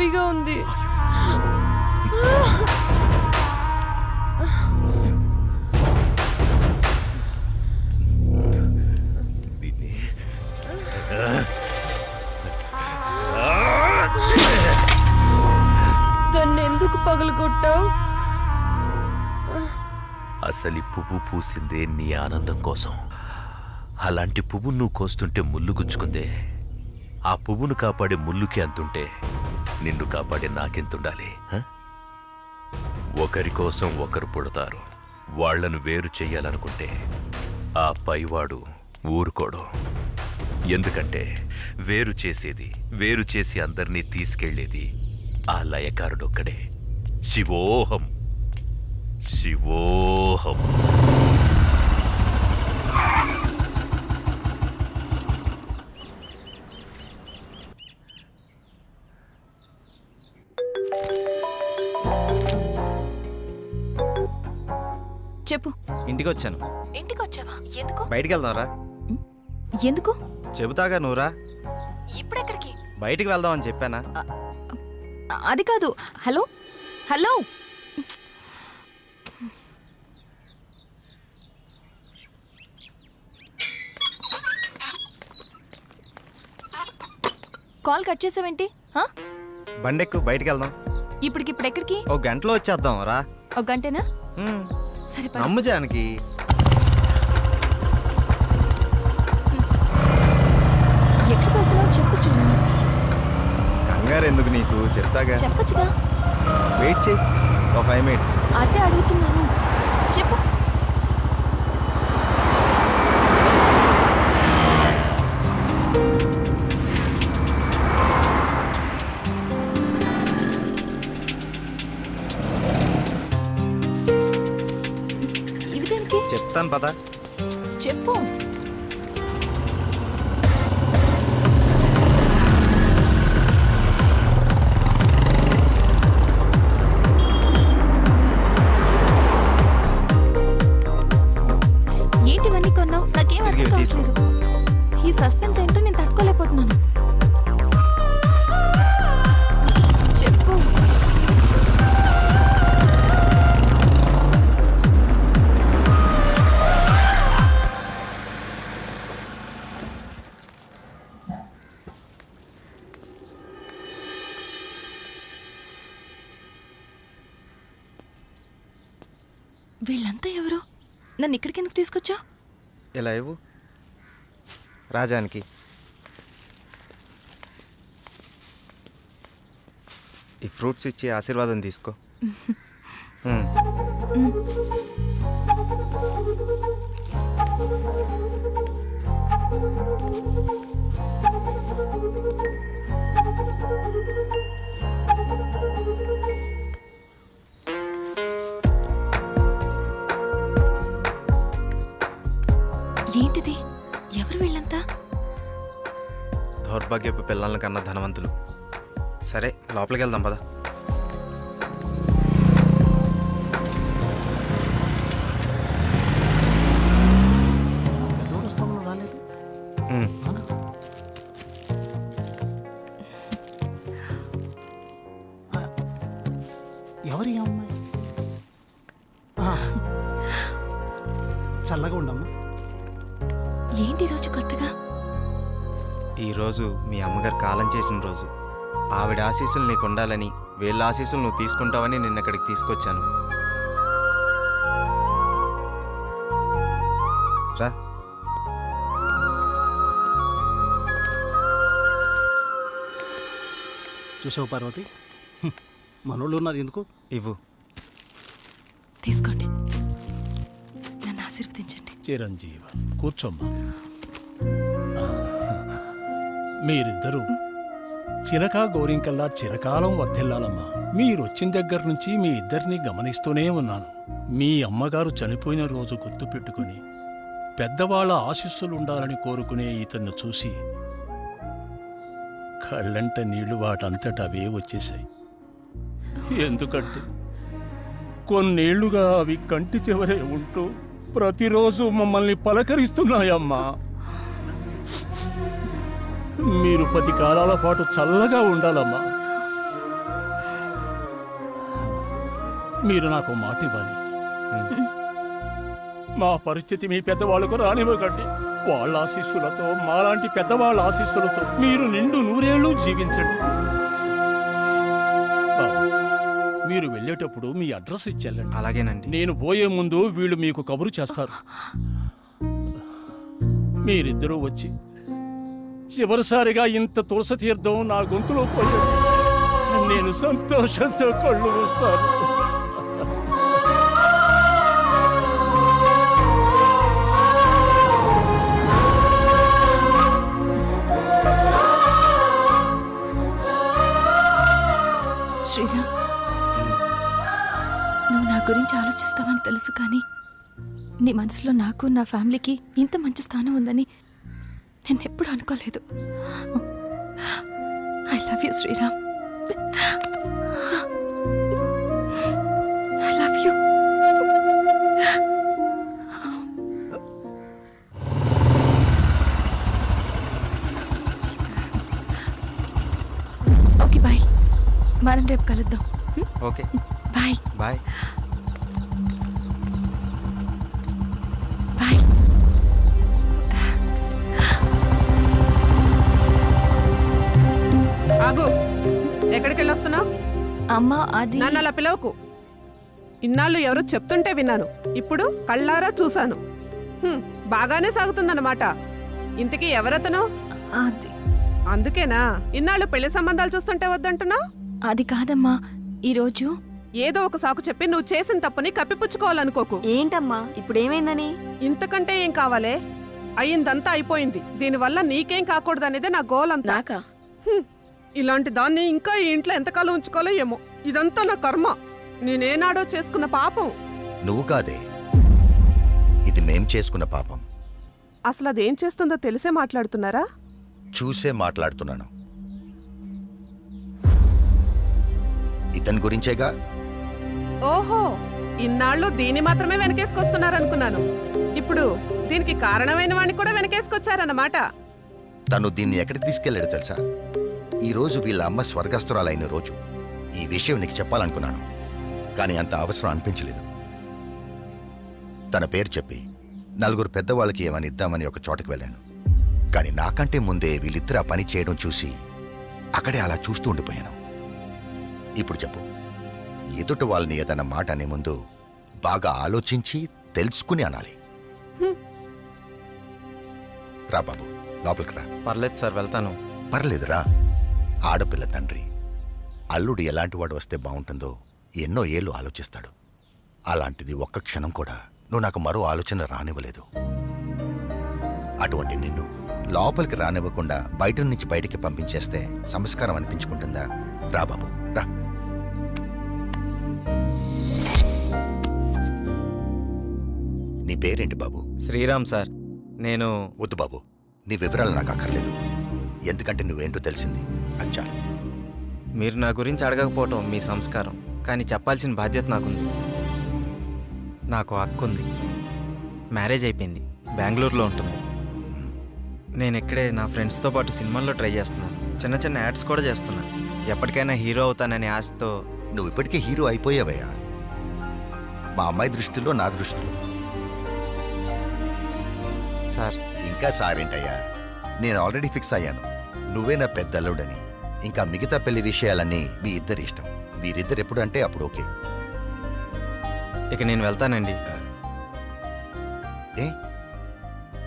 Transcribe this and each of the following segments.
నొప్పిగా ఉంది. దాన్ని ఎందుకు పగలగొట్టావు? అసలు పువ్వు పూసిందే నీ ఆనందం కోసం. అలాంటి పువ్వు నువ్వు కోస్తుంటే ముళ్ళు గుచ్చుకుందే. ఆ పువ్వును కాపాడే ముళ్ళుకి అంతుంటే నిన్ను కాపాడే నాకెంతుండాలి? ఒకరి కోసం ఒకరు పుడతారు. వాళ్లను వేరు చెయ్యాలనుకుంటే ఆ పైవాడు ఊరుకోడు. ఎందుకంటే వేరు చేసి అందరినీ తీసుకెళ్లేది ఆ లయకారుడొక్కడే. శివోహం శివోహం. చెప్పు. ఇంటికి వచ్చాను. ఇంటికి వచ్చావా? ఎందుకు? బయటికి వెళ్దాంరా. ఎందుకు? చెబుతాగా నువ్వురా. ఇప్పుడెక్కడికి? బయటికి వెళ్దామని చెప్పానా? అది కాదు. హలో హలో, కాల్ కట్ చేసావేంటి? బండెక్కు, బయటికి వెళ్దాం. ఇప్పటికిప్పుడు ఎక్కడికి? ఒక గంటలో వచ్చేద్దాం రా. ఒక గంటేనా? సరే పద. నమ్ము జానకి. ఎక్కడికి వెళ్తున్నావు చెప్పు శ్రీనా. కంగారు ఎందుకు నీకు, చెప్తాగా. చెప్పచ్చుగా. వెయిట్ చేయి ఒక 5 minutes. అదే అడుగుతున్నాను, చెప్పు. ఇవి దేనికి? చెప్తాను పద. చెప్పు. ఏంటివన్నీ కొన్నావు? నాకేం అర్థం కావట్లేదు. ఈ సస్పెన్స్ ఏంటో నేను తట్టుకోలేకపోతున్నాను. చెప్పు. వీళ్ళంతా ఎవరు? నన్ను ఇక్కడికి ఎందుకు తీసుకొచ్చా? ఇలా ఇవ్వు రాజానికి. ఈ ఫ్రూట్స్ ఇచ్చి ఆశీర్వాదం తీసుకో. ఏంటిది? ఎవరు వీళ్ళంతా? దౌర్భాగ్యపు పిల్లల కన్నా ధనవంతులు. సరే లోపలికి వెళ్దాం పద. రాలేదు. ఎవరి అమ్మాయి? చల్లగా ఉండమ్మా. ఏంటి రోజు కొత్తగా? ఈరోజు మీ అమ్మగారు కాలం చేసిన రోజు. ఆవిడ ఆశీస్సులు నీకు ఉండాలని, వీళ్ళ ఆశీస్సులు నువ్వు తీసుకుంటావని నిన్న ఇక్కడికి తీసుకొచ్చాను. రా. చూసావు పార్వతి, మనోళ్ళు ఉన్నారు ఎందుకు? ఇవ్వు. తీసుకోండి, నన్ను ఆశీర్వదించండి. చిరంజీవ కూర్చోమ్మా. మీరిద్దరూ చిలకా గోరింకల్లా చిరకాలం వర్ధిల్లాలమ్మా. మీరొచ్చిన దగ్గర నుంచి మీ ఇద్దరిని గమనిస్తూనే ఉన్నాను. మీ అమ్మగారు చనిపోయిన రోజు గుర్తు పెట్టుకుని పెద్దవాళ్ల ఆశీస్సులుండాలని కోరుకునే ఇతన్ని చూసి కళ్ళంట నీళ్లు వాటంతట అవే వచ్చేశాయి. ఎందుకంటే కొన్నేళ్లుగా అవి కంటి చివరే ఉంటూ ప్రతిరోజు మమ్మల్ని పలకరిస్తున్నాయమ్మా. మీరు 10 కాలాల పాటు చల్లగా ఉండాలమ్మా. మీరు నాకు మాట ఇవ్వాలి. మా పరిస్థితి మీ పెద్దవాళ్ళకు రానివ్వకండి. వాళ్ళ ఆశీస్సులతో, మాలాంటి పెద్దవాళ్ళ ఆశీస్సులతో మీరు నిండు నూరేళ్లు జీవించండి. బాబు, మీరు వెళ్ళేటప్పుడు మీ అడ్రస్ ఇచ్చెళ్ళండి. అలాగేనండి. నేను పోయే ముందు వీళ్ళు మీకు కబురు చేస్తారు. మీరిద్దరూ వచ్చి చివరిసారిగా ఇంత తులసి తీర్థం నా గొంతులో పోయారు. నేను సంతోషంతో కళ్ళు మూస్తాను. శ్రీరామ్, నువ్వు నా గురించి ఆలోచిస్తావని తెలుసు, కానీ నీ మనసులో నాకు, నా ఫ్యామిలీకి ఇంత మంచి స్థానం ఉందని నేను ఎప్పుడు అనుకోలేదు. I love you Sriram. I love you. Okay, bye. మనం రేపు కలుద్దాం. Okay, bye. బాయ్. బాయ్. ఆగు, ఎక్కడికి వెళ్ళొస్తున్నావు? అమ్మా, అది నన్ను అలా పిలవకు. ఇన్నాళ్ళు ఎవరో చెప్తుంటే విన్నాను, ఇప్పుడు కళ్ళారా చూశాను. బాగానే సాగుతుందన్నమాట. ఇంతకీ ఎవరతను? అది అందుకేనా ఇన్నాళ్ళు పెళ్లి సంబంధాలు చూస్తుంటే వద్దంటున్నావు? అది కాదమ్మా, ఈరోజు ఏదో ఒక సాకు చెప్పి నువ్వు చేసిన తప్పుని కప్పిపుచ్చుకోవాలనుకోకు. ఏంటమ్మా ఇప్పుడేమైందని? ఇంతకంటే ఏం కావాలే? అయిందంతా అయిపోయింది. దీనివల్ల నీకేం కాకూడదనేదే నా గోల్ అంతా. ఇలాంటి దాన్ని ఇంకా ఈ ఇంట్లో ఎంతకాలం ఉంచుకోవాలో ఏమో. ఇదంతా నా కర్మ. నేనేనాడో చేసుకున్న పాపం. నువ్వు కాదే, ఇది మేం చేసుకున్న పాపం. అసలు అదేం చేస్తుందో తెలిసే మాట్లాడుతున్నారా? చూసే మాట్లాడుతున్నాను. ఇతని గురించేగా. ఓహో, ఇన్నాళ్ళు దీన్ని మాత్రమే వెనకేసుకొస్తున్నారనుకున్నాను. ఇప్పుడు దీనికి కారణమైన వాడిని కూడా వెనకేసుకొచ్చారన్నమాట. తను దీన్ని ఎక్కడికి తీసుకెళ్లాడు తెలుసా? ఈ రోజు వీళ్ళ అమ్మ స్వర్గస్థురాలైన రోజు. ఈ విషయం నీకు చెప్పాలనుకున్నాను, కానీ అంత అవసరం అనిపించలేదు. తన పేరు చెప్పి నలుగురు పెద్దవాళ్ళకి ఏమని ఇద్దామని ఒక చోటకి వెళ్ళాను. కానీ నాకంటే ముందే వీళ్ళిద్దరు ఆ పని చేయడం చూసి అక్కడే అలా చూస్తూ ఉండిపోయాను. ఇప్పుడు చెప్పు, ఎదుటి వాళ్ళని ఏదన్నా మాట అనే ముందు బాగా ఆలోచించి తెలుసుకుని అనాలి. రా బాబు, లోపలికి రా. పర్లేదు సార్, వెళ్తాను. పర్లేదురా. ఆడపిల్ల తండ్రి అల్లుడు ఎలాంటి వాడు వస్తే బాగుంటుందో ఎన్నో ఏళ్ళు ఆలోచిస్తాడు. అలాంటిది ఒక్క క్షణం కూడా నువ్వు నాకు మరో ఆలోచన రానివ్వలేదు. అటువంటి నిన్ను లోపలికి రానివ్వకుండా బయట నుంచి బయటికి పంపించేస్తే సంస్కారం అనిపించుకుంటుందా? రా బాబు, రా. నీ పేరేంటి బాబు? శ్రీరామ్ సార్. నేను వద్దు బాబు, నీ వివరాలు నాకు అక్కర్లేదు. ఎందుకంటే నువ్వేంటో తెలిసింది, అచ్చారు. మీరు నా గురించి అడగకపోవటం మీ సంస్కారం, కానీ చెప్పాల్సిన బాధ్యత నాకుంది. నాకు హక్కుంది. మ్యారేజ్ అయిపోయింది, బెంగళూరులో ఉంటుంది. నేను ఇక్కడే నా ఫ్రెండ్స్తో పాటు సినిమాల్లో ట్రై చేస్తున్నాను. చిన్న చిన్న యాడ్స్ కూడా చేస్తున్నాను. ఎప్పటికైనా హీరో అవుతాననే ఆశతో. నువ్వు ఇప్పటికే హీరో అయిపోయావయ్యా. మా అమ్మాయి దృష్టిలో, నా దృష్టిలో. సార్, ఇంకా సారేంటయ్యా, నేను ఆల్రెడీ ఫిక్స్ అయ్యాను. నువ్వే నా పెద్ద అల్లుడని. ఇంకా మిగతా పెళ్లి విషయాలన్నీ మీ ఇద్దరి ఇష్టం. మీరిద్దరు ఎప్పుడు అంటే అప్పుడు ఓకే. ఇక నేను వెళ్తానండి. ఏ?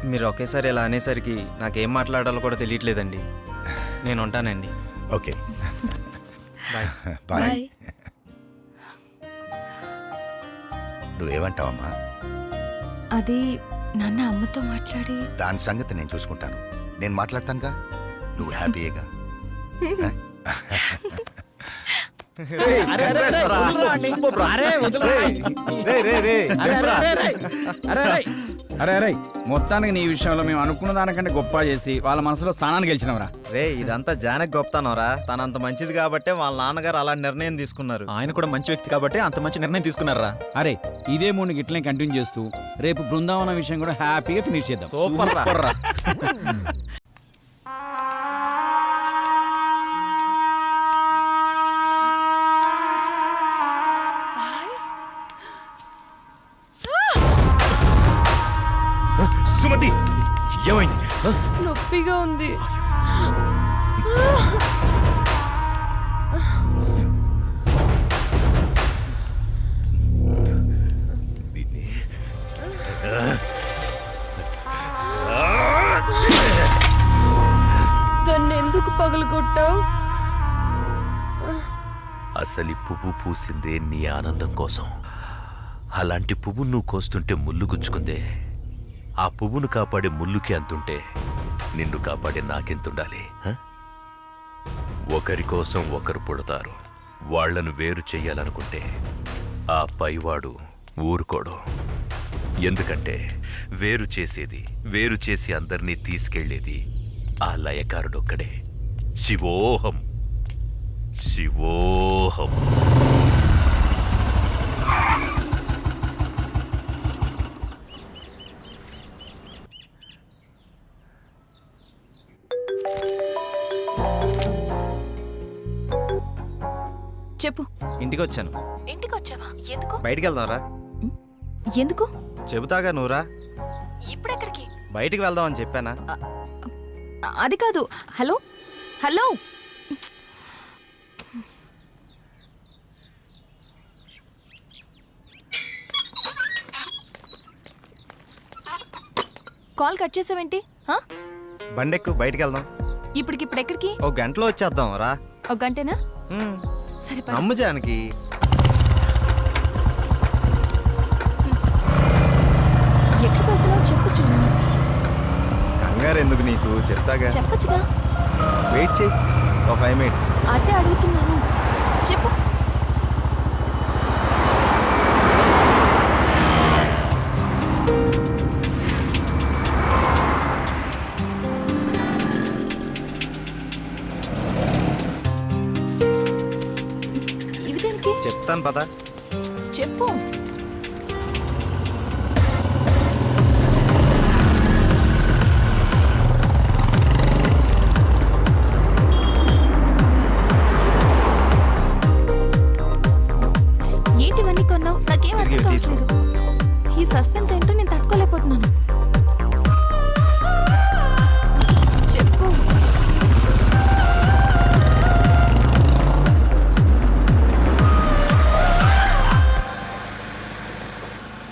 మీరు ఒకేసారి ఇలా అనేసరికి నాకేం మాట్లాడాలో కూడా తెలియట్లేదండి. నేను ఉంటానండి. Okay, bye. బాయ్. నువ్వేమంటావమ్మా? అది నాన్న అమ్మతో మాట్లాడి. దాని సంగతి నేను చూసుకుంటాను. నేను మాట్లాడతానుగా, నువ్వు హ్యాపీయేగా. అరే మొత్తానికి నీ విషయంలో మేము అనుకున్న దానికంటే గొప్ప చేసి వాళ్ళ మనసులో స్థానాన్ని గెలిచినవరా. రే, ఇదంతా జానకి గొప్పతనరా. తనంత మంచిది కాబట్టే వాళ్ళ నాన్నగారు అలాంటి నిర్ణయం తీసుకున్నారు. ఆయన కూడా మంచి వ్యక్తి కాబట్టి అంత మంచి నిర్ణయం తీసుకున్నారా. అరే, ఇదే మూడు ఇట్లనే కంటిన్యూ చేస్తూ రేపు బృందావనం విషయం కూడా హ్యాపీగా ఫినిష్ చేద్దాం. సూపర్ రా. వేడిగా ఉంది. దాన్ని ఎందుకు పగలగొట్టావు? అసలు ఈ పువ్వు పూసిందే నీ ఆనందం కోసం. అలాంటి పువ్వు నువ్వు కోస్తుంటే ముళ్ళు గుచ్చుకుందే. ఆ పువ్వును కాపాడే ముళ్ళుకి అంతుంటే నిన్ను కాపాడే నాకెంతుండాలి? ఒకరి కోసం ఒకరు పుడతారు. వాళ్లను వేరు చెయ్యాలనుకుంటే ఆ పైవాడు ఊరుకోడు. ఎందుకంటే వేరు చేసి అందరినీ తీసుకెళ్లేది ఆ లయకారుడొక్కడే. శివోహం శివోహం. చెప్పు. ఇంటికి వచ్చాను. ఇంటికి వచ్చావా? ఎందుకు? బయటికి వెళ్దాంరా. ఎందుకు? చెబుతాగా నువ్వురా. ఇప్పుడెక్కడికి? బయటికి వెళ్దాం అని చెప్పానా? అది కాదు. హలో హలో, కాల్ కట్ చేసావేంటి? బండెక్కు, బయటికి వెళ్దాం. ఇప్పటికిప్పుడు ఎక్కడికి? ఒక గంటలో వచ్చేద్దాం రా. ఒక గంటేనా? సరే పద. నమ్ము జానకి. ఎక్కడికి వెళ్తున్నావు చెప్పు శ్రీరామ్. కంగారు ఎందుకు నీకు, చెప్తాగా. చెప్పచ్చుగా. వెయిట్ చేయి ఒక 5 minutes. అదే అడుగుతున్నాను, చెప్పు. చెప్తాను పద. చెప్పు.